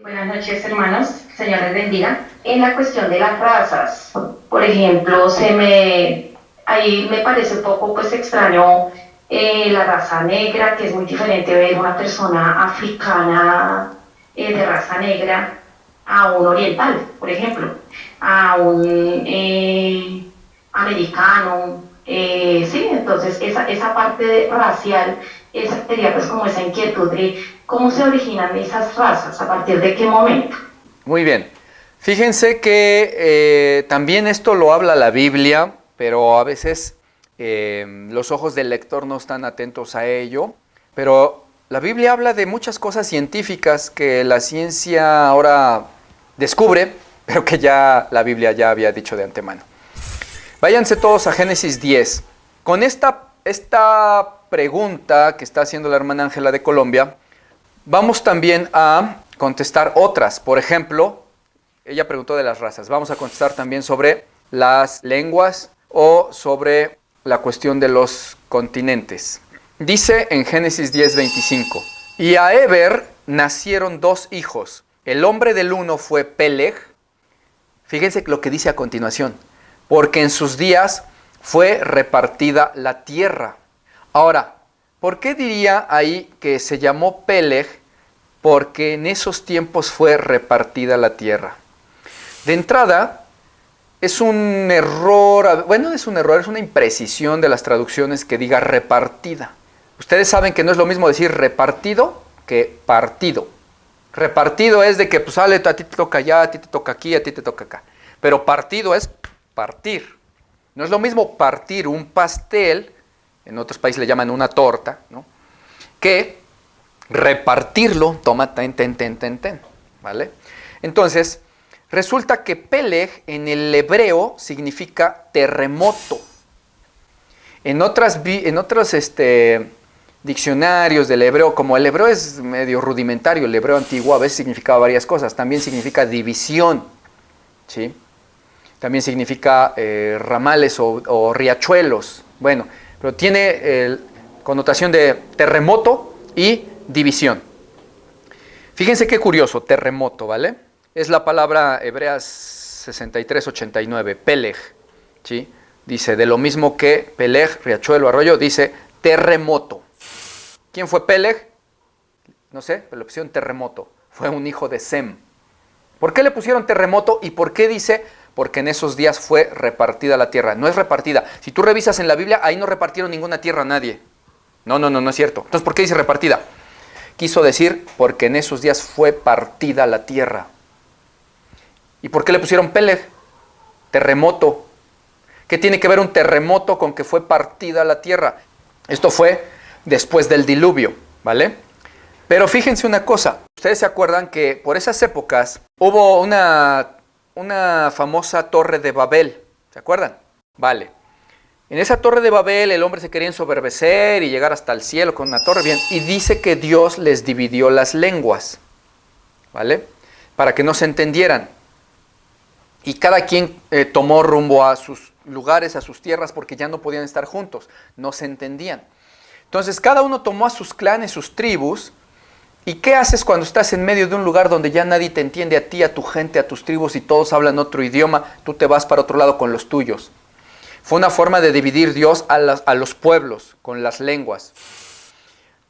Buenas noches, hermanos. Señor les bendiga. En la cuestión de las razas, por ejemplo, ahí me parece un poco pues extraño la raza negra, que es muy diferente ver una persona africana de raza negra a un oriental, por ejemplo, a un americano. Sí, entonces esa parte racial, esa sería pues como esa inquietud de cómo se originan esas razas, a partir de qué momento. Muy bien. Fíjense que también esto lo habla la Biblia, pero a veces los ojos del lector no están atentos a ello. Pero la Biblia habla de muchas cosas científicas que la ciencia ahora descubre, pero que ya la Biblia ya había dicho de antemano. Váyanse todos a Génesis 10. Con esta pregunta que está haciendo la hermana Ángela de Colombia, vamos también a contestar otras. Por ejemplo, ella preguntó de las razas. Vamos a contestar también sobre las lenguas o sobre la cuestión de los continentes. Dice en Génesis 10:25, y a Eber nacieron dos hijos. El hombre del uno fue Peleg. Fíjense lo que dice a continuación. Porque en sus días fue repartida la tierra. Ahora, ¿por qué diría ahí que se llamó Peleg? Porque en esos tiempos fue repartida la tierra. De entrada, es un error, es una imprecisión de las traducciones que diga repartida. Ustedes saben que no es lo mismo decir repartido que partido. Repartido es de que pues sale, a ti te toca allá, a ti te toca aquí, a ti te toca acá. Pero partido es partir. No es lo mismo partir un pastel, en otros países le llaman una torta, ¿no?, que repartirlo, toma, ¿vale? Entonces, resulta que Peleg en el hebreo significa terremoto. En otros diccionarios del hebreo, como el hebreo es medio rudimentario, el hebreo antiguo a veces significaba varias cosas, también significa división, ¿sí? También significa ramales o riachuelos. Bueno, pero tiene connotación de terremoto y división. Fíjense qué curioso, terremoto, ¿vale? Es la palabra hebrea 6389, Peleg, ¿sí? Dice, de lo mismo que Peleg, riachuelo, arroyo, dice terremoto. ¿Quién fue Peleg? No sé, pero le pusieron terremoto. Fue un hijo de Sem. ¿Por qué le pusieron terremoto y por qué dice? Porque en esos días fue repartida la tierra. No es repartida. Si tú revisas en la Biblia, ahí no repartieron ninguna tierra a nadie. No es cierto. Entonces, ¿por qué dice repartida? Quiso decir, porque en esos días fue partida la tierra. ¿Y por qué le pusieron Peleg? Terremoto. ¿Qué tiene que ver un terremoto con que fue partida la tierra? Esto fue después del diluvio, ¿vale? Pero fíjense una cosa. Ustedes se acuerdan que por esas épocas hubo una famosa torre de Babel. ¿Se acuerdan? Vale. En esa torre de Babel el hombre se quería ensoberbecer y llegar hasta el cielo con una torre, bien, y dice que Dios les dividió las lenguas, ¿vale? Para que no se entendieran. Y cada quien tomó rumbo a sus lugares, a sus tierras, porque ya no podían estar juntos, no se entendían. Entonces cada uno tomó a sus clanes, sus tribus. ¿Y qué haces cuando estás en medio de un lugar donde ya nadie te entiende, a ti, a tu gente, a tus tribus, y todos hablan otro idioma? Tú te vas para otro lado con los tuyos. Fue una forma de dividir Dios a los pueblos con las lenguas.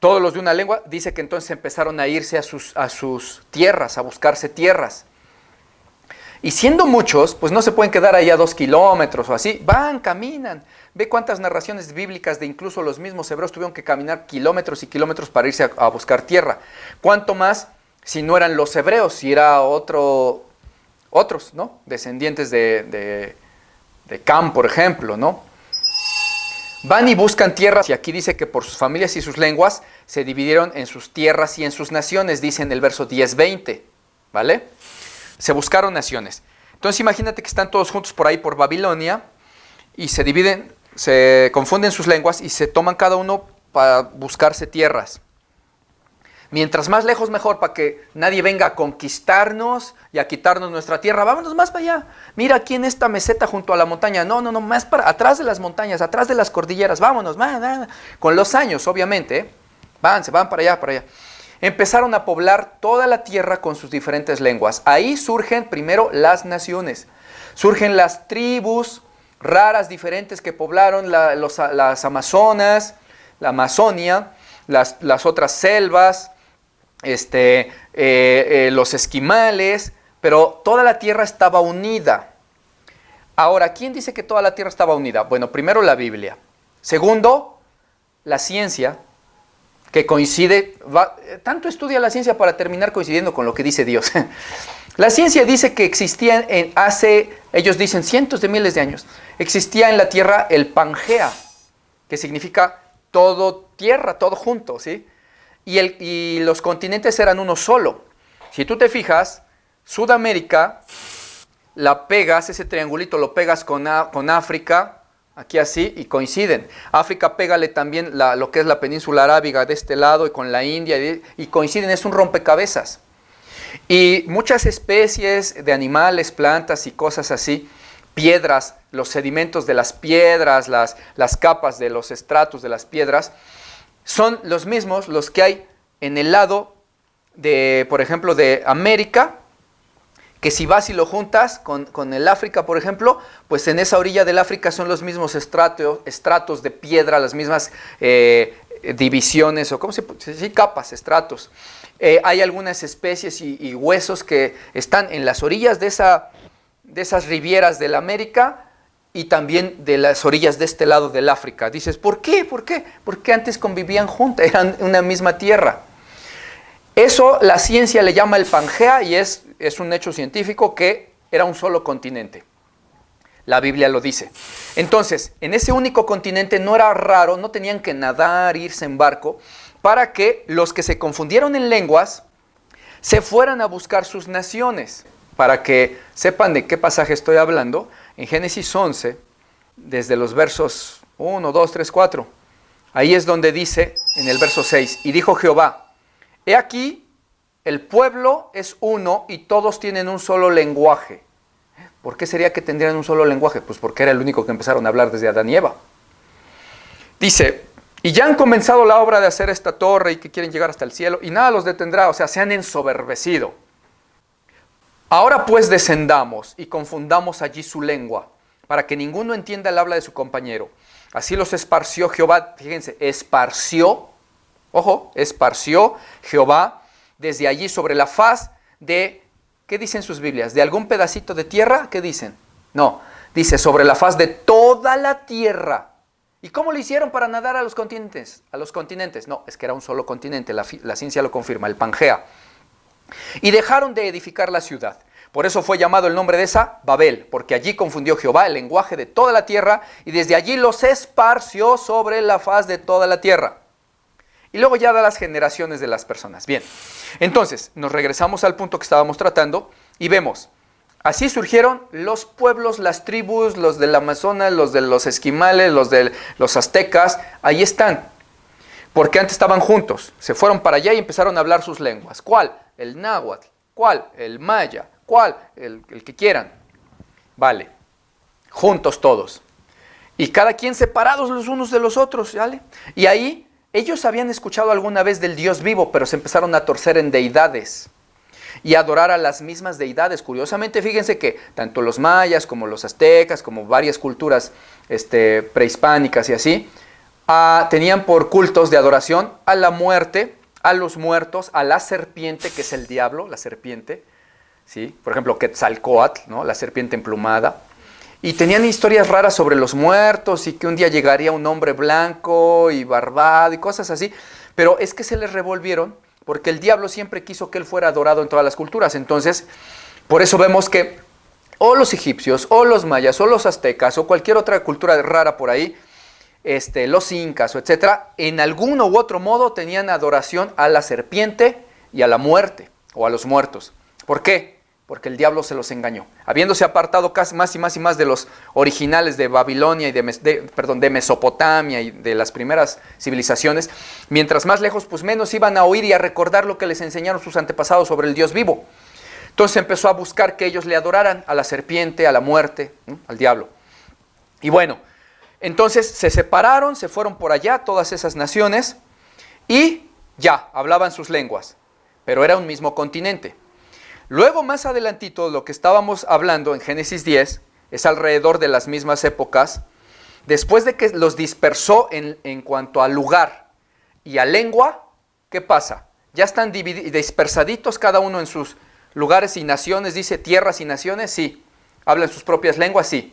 Todos los de una lengua, dice que entonces empezaron a irse a sus tierras, a buscarse tierras. Y siendo muchos, pues no se pueden quedar ahí a 2 kilómetros o así. Van, caminan. Ve cuántas narraciones bíblicas de incluso los mismos hebreos tuvieron que caminar kilómetros y kilómetros para irse a buscar tierra. ¿Cuánto más si no eran los hebreos, si era otros, ¿no?, descendientes de Cam, por ejemplo, ¿no? Van y buscan tierras, y aquí dice que por sus familias y sus lenguas se dividieron en sus tierras y en sus naciones, dice en el verso 10-20, ¿vale? Se buscaron naciones. Entonces imagínate que están todos juntos por ahí por Babilonia y se dividen, se confunden sus lenguas y se toman cada uno para buscarse tierras. Mientras más lejos mejor, para que nadie venga a conquistarnos y a quitarnos nuestra tierra. Vámonos más para allá. Mira aquí en esta meseta junto a la montaña. No, más para atrás de las montañas, atrás de las cordilleras. Vámonos, con los años, obviamente. Se van para allá, para allá. empezaron a poblar toda la tierra con sus diferentes lenguas. Ahí surgen primero las naciones, surgen las tribus raras, diferentes que poblaron las Amazonas, la Amazonia, las otras selvas, los esquimales, pero toda la tierra estaba unida. Ahora, ¿quién dice que toda la tierra estaba unida? Bueno, primero la Biblia. Segundo, la ciencia, que coincide, tanto estudia la ciencia para terminar coincidiendo con lo que dice Dios. La ciencia dice que existía ellos dicen cientos de miles de años, existía en la tierra el Pangea, que significa todo tierra, todo junto, ¿sí? Y los continentes eran uno solo. Si tú te fijas, Sudamérica, la pegas, ese triangulito lo pegas con África, aquí así, y coinciden. África, pégale también lo que es la península arábiga de este lado y con la India, y coinciden, es un rompecabezas. Y muchas especies de animales, plantas y cosas así, piedras, los sedimentos de las piedras, las capas de los estratos de las piedras, son los mismos los que hay en el lado de, por ejemplo, de América, que si vas y lo juntas con el África, por ejemplo, pues en esa orilla del África son los mismos estratos de piedra, las mismas divisiones, o ¿cómo se dice? Sí, capas, estratos. Hay algunas especies y huesos que están en las orillas de esas rivieras del América y también de las orillas de este lado del África. Dices, ¿por qué? ¿Por qué? Porque antes convivían juntas, eran una misma tierra. Eso la ciencia le llama el Pangea y es un hecho científico que era un solo continente. La Biblia lo dice. Entonces, en ese único continente no era raro, no tenían que nadar, irse en barco, para que los que se confundieron en lenguas se fueran a buscar sus naciones. Para que sepan de qué pasaje estoy hablando, en Génesis 11, desde los versos 1, 2, 3, 4, ahí es donde dice, en el verso 6, y dijo Jehová, he aquí, el pueblo es uno y todos tienen un solo lenguaje. ¿Por qué sería que tendrían un solo lenguaje? Pues porque era el único que empezaron a hablar desde Adán y Eva. Dice, y ya han comenzado la obra de hacer esta torre y que quieren llegar hasta el cielo y nada los detendrá, o sea, se han ensoberbecido. Ahora pues descendamos y confundamos allí su lengua, para que ninguno entienda el habla de su compañero. Así los esparció Jehová, fíjense, esparció Jehová desde allí sobre la faz de, ¿qué dicen sus Biblias? ¿De algún pedacito de tierra? ¿Qué dicen? No, dice sobre la faz de toda la tierra. ¿Y cómo lo hicieron para nadar a los continentes? No, es que era un solo continente, la ciencia lo confirma, el Pangea. Y dejaron de edificar la ciudad. Por eso fue llamado el nombre de esa Babel, porque allí confundió Jehová el lenguaje de toda la tierra y desde allí los esparció sobre la faz de toda la tierra. Y luego ya da las generaciones de las personas. Bien, entonces nos regresamos al punto que estábamos tratando y vemos, así surgieron los pueblos, las tribus, los del Amazonas, los de los esquimales, los de los aztecas, ahí están. Porque antes estaban juntos, se fueron para allá y empezaron a hablar sus lenguas. ¿Cuál? El náhuatl. ¿Cuál? El maya. ¿Cuál? El que quieran. Vale, juntos todos. Y cada quien separados los unos de los otros, ¿vale? Y ahí ellos habían escuchado alguna vez del Dios vivo, pero se empezaron a torcer en deidades y a adorar a las mismas deidades. Curiosamente, fíjense que tanto los mayas como los aztecas, como varias culturas prehispánicas y así, tenían por cultos de adoración a la muerte, a los muertos, a la serpiente, que es el diablo, la serpiente, ¿sí? Por ejemplo, Quetzalcóatl, ¿no? La serpiente emplumada. Y tenían historias raras sobre los muertos y que un día llegaría un hombre blanco y barbado y cosas así. Pero es que se les revolvieron porque el diablo siempre quiso que él fuera adorado en todas las culturas. Entonces, por eso vemos que o los egipcios, o los mayas, o los aztecas, o cualquier otra cultura rara por ahí, los incas, etcétera, en alguno u otro modo tenían adoración a la serpiente y a la muerte, o a los muertos. ¿Por qué? Porque el diablo se los engañó. Habiéndose apartado casi más y más y más de los originales de Babilonia y de Mesopotamia y de las primeras civilizaciones, mientras más lejos, pues menos iban a oír y a recordar lo que les enseñaron sus antepasados sobre el Dios vivo. Entonces empezó a buscar que ellos le adoraran a la serpiente, a la muerte, ¿no? Al diablo. Y bueno, entonces se separaron, se fueron por allá todas esas naciones y Ya, hablaban sus lenguas, pero era un mismo continente. Luego, más adelantito, lo que estábamos hablando en Génesis 10, es alrededor de las mismas épocas, después de que los dispersó en cuanto al lugar y a lengua, ¿qué pasa? Ya están dispersaditos cada uno en sus lugares y naciones, dice tierras y naciones, sí. Hablan sus propias lenguas, sí.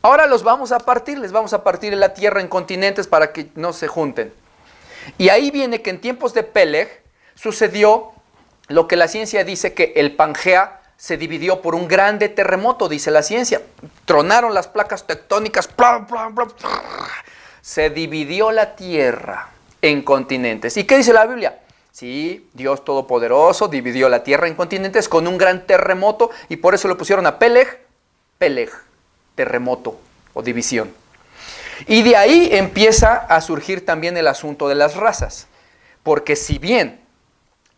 Ahora los vamos a partir, les vamos a partir la tierra en continentes para que no se junten. Y ahí viene que en tiempos de Peleg sucedió lo que la ciencia dice que el Pangea se dividió por un grande terremoto, dice la ciencia. Tronaron las placas tectónicas, se dividió la tierra en continentes. ¿Y qué dice la Biblia? Sí, Dios Todopoderoso dividió la tierra en continentes con un gran terremoto y por eso le pusieron a Peleg, terremoto o división. Y de ahí empieza a surgir también el asunto de las razas, porque si bien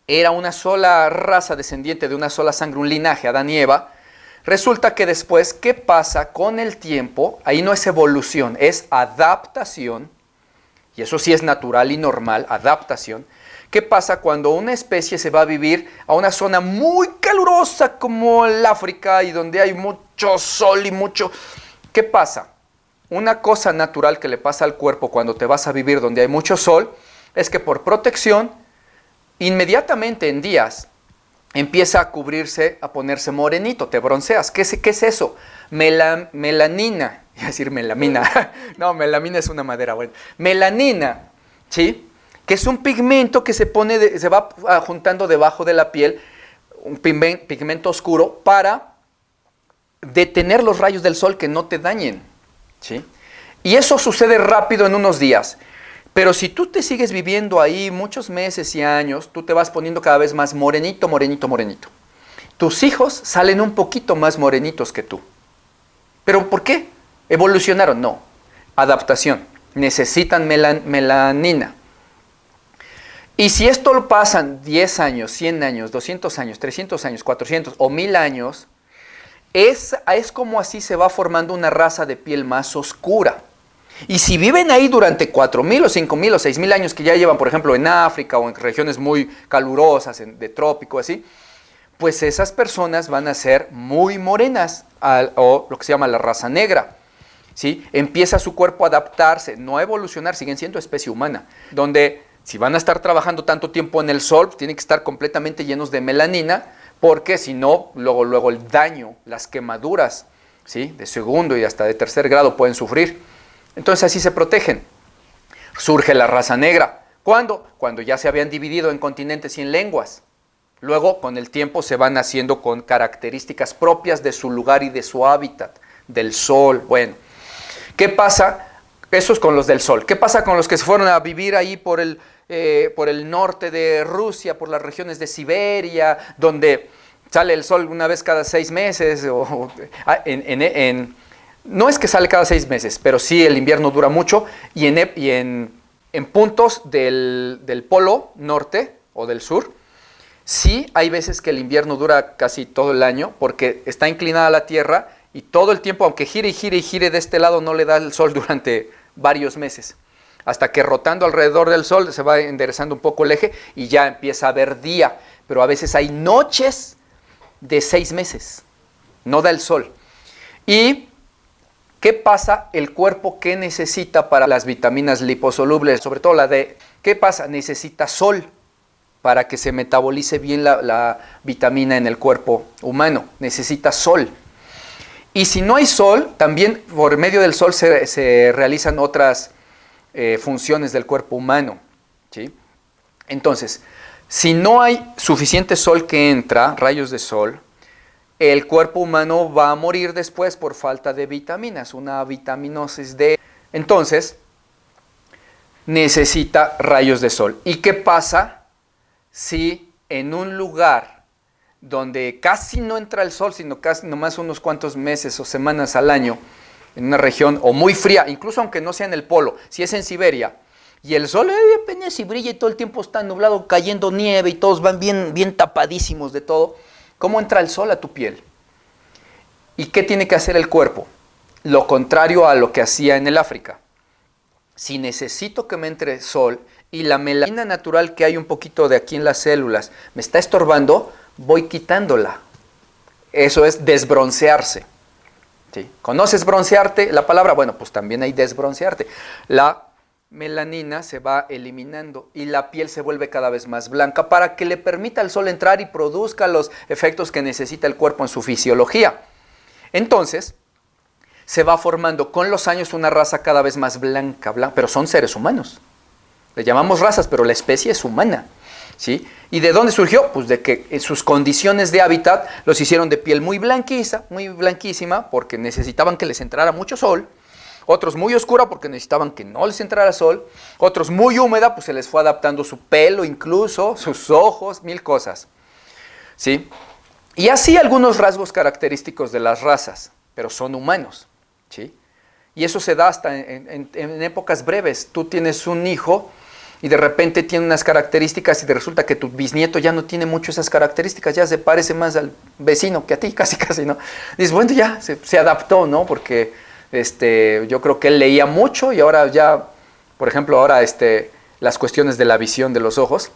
era una sola raza descendiente de una sola sangre, un linaje, Adán y Eva, resulta que después, ¿qué pasa con el tiempo? Ahí no es evolución, es adaptación, y eso sí es natural y normal, adaptación. ¿Qué pasa cuando una especie se va a vivir a una zona muy calurosa como el África y donde hay mucho sol y mucho... ¿Qué pasa? Una cosa natural que le pasa al cuerpo cuando te vas a vivir donde hay mucho sol es que por protección, inmediatamente en días, empieza a cubrirse, a ponerse morenito, te bronceas. ¿Qué es eso? Melanina, iba a decir melamina, no, melamina es una madera, bueno. Melanina, ¿sí? Que es un pigmento que se va juntando debajo de la piel, un pigmento oscuro para detener los rayos del sol que no te dañen, ¿sí? Y eso sucede rápido en unos días. Pero si tú te sigues viviendo ahí muchos meses y años, tú te vas poniendo cada vez más morenito, morenito, morenito. Tus hijos salen un poquito más morenitos que tú. ¿Pero por qué? ¿Evolucionaron? No. Adaptación. Necesitan melanina. Y si esto lo pasan 10 años, 100 años, 200 años, 300 años, 400 o 1000 años, es como así se va formando una raza de piel más oscura. Y si viven ahí durante 4.000 o 5.000 o 6.000 años que ya llevan, por ejemplo, en África o en regiones muy calurosas, de trópico, así, pues esas personas van a ser muy morenas, o lo que se llama la raza negra, ¿sí? Empieza su cuerpo a adaptarse, no a evolucionar, siguen siendo especie humana, donde si van a estar trabajando tanto tiempo en el sol, tienen que estar completamente llenos de melanina, porque si no, luego el daño, las quemaduras, ¿sí? De segundo y hasta de tercer grado pueden sufrir. Entonces así se protegen. Surge la raza negra. ¿Cuándo? Cuando ya se habían dividido en continentes y en lenguas. Luego, con el tiempo, se van haciendo con características propias de su lugar y de su hábitat, del sol. Bueno, ¿qué pasa? Eso es con los del sol. ¿Qué pasa con los que se fueron a vivir ahí por el norte de Rusia, por las regiones de Siberia, donde sale el sol una vez cada 6 meses? No es que sale cada 6 meses, pero sí el invierno dura mucho y en puntos del polo norte o del sur, sí hay veces que el invierno dura casi todo el año porque está inclinada la Tierra y todo el tiempo, aunque gire y gire y gire de este lado, no le da el sol durante varios meses. Hasta que rotando alrededor del sol se va enderezando un poco el eje y ya empieza a haber día. Pero a veces hay noches de 6 meses, no da el sol. ¿Y qué pasa? El cuerpo, ¿qué necesita para las vitaminas liposolubles? Sobre todo la D. ¿Qué pasa? Necesita sol para que se metabolice bien la vitamina en el cuerpo humano. Necesita sol. Y si no hay sol, también por medio del sol se realizan otras funciones del cuerpo humano, ¿sí? Entonces, si no hay suficiente sol que entra, rayos de sol, el cuerpo humano va a morir después por falta de vitaminas, una vitaminosis D. Entonces, necesita rayos de sol. ¿Y qué pasa si en un lugar donde casi no entra el sol, sino casi nomás unos cuantos meses o semanas al año, en una región o muy fría, incluso aunque no sea en el polo, si es en Siberia, y el sol apenas si brilla y todo el tiempo está nublado, cayendo nieve y todos van bien tapadísimos de todo, ¿cómo entra el sol a tu piel? ¿Y qué tiene que hacer el cuerpo? Lo contrario a lo que hacía en el África. Si necesito que me entre sol y la melanina natural que hay un poquito de aquí en las células me está estorbando, voy quitándola. Eso es desbroncearse. ¿Sí? ¿Conoces broncearte? La palabra, bueno, pues también hay desbroncearte. La melanina se va eliminando y la piel se vuelve cada vez más blanca para que le permita al sol entrar y produzca los efectos que necesita el cuerpo en su fisiología. Entonces, se va formando con los años una raza cada vez más blanca, pero son seres humanos. Le llamamos razas, pero la especie es humana. ¿Sí? ¿Y de dónde surgió? Pues de que en sus condiciones de hábitat los hicieron de piel muy blanquísima, porque necesitaban que les entrara mucho sol. Otros muy oscura porque necesitaban que no les entrara sol. Otros muy húmeda, pues se les fue adaptando su pelo incluso, sus ojos, mil cosas. ¿Sí? Y así algunos rasgos característicos de las razas, pero son humanos. ¿Sí? Y eso se da hasta en épocas breves. Tú tienes un hijo y de repente tiene unas características y resulta que tu bisnieto ya no tiene mucho esas características, ya se parece más al vecino que a ti, casi, ¿no? Dices, bueno, ya se adaptó, ¿no? Porque yo creo que él leía mucho y ahora ya, por ejemplo, ahora las cuestiones de la visión de los ojos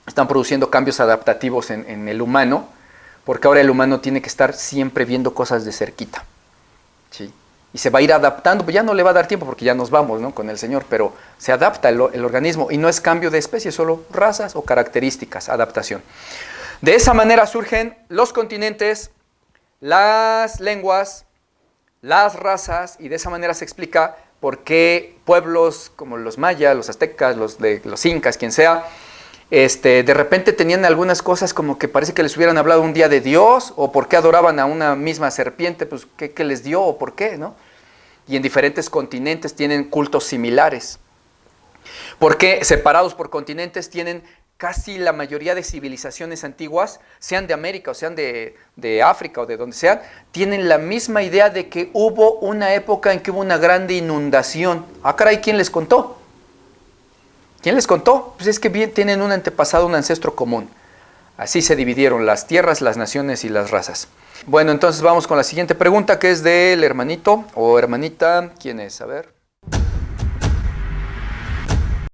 están produciendo cambios adaptativos en el humano, porque ahora el humano tiene que estar siempre viendo cosas de cerquita, ¿sí? Y se va a ir adaptando, pues ya no le va a dar tiempo porque ya nos vamos, ¿no? Con el Señor, pero se adapta el organismo y no es cambio de especie, solo razas o características, adaptación. De esa manera surgen los continentes, las lenguas, las razas, y de esa manera se explica por qué pueblos como los mayas, los aztecas, los incas, quien sea, de repente tenían algunas cosas como que parece que les hubieran hablado un día de Dios, o por qué adoraban a una misma serpiente, pues qué les dio o por qué, ¿no? Y en diferentes continentes tienen cultos similares. Porque separados por continentes tienen casi la mayoría de civilizaciones antiguas, sean de América o sean de África o de donde sean, tienen la misma idea de que hubo una época en que hubo una grande inundación. Ah, caray, ¿quién les contó? ¿Quién les contó? Pues es que bien, tienen un antepasado, un ancestro común. Así se dividieron las tierras, las naciones y las razas. Bueno, entonces vamos con la siguiente pregunta, que es del hermanito o hermanita. ¿Quién es? A ver.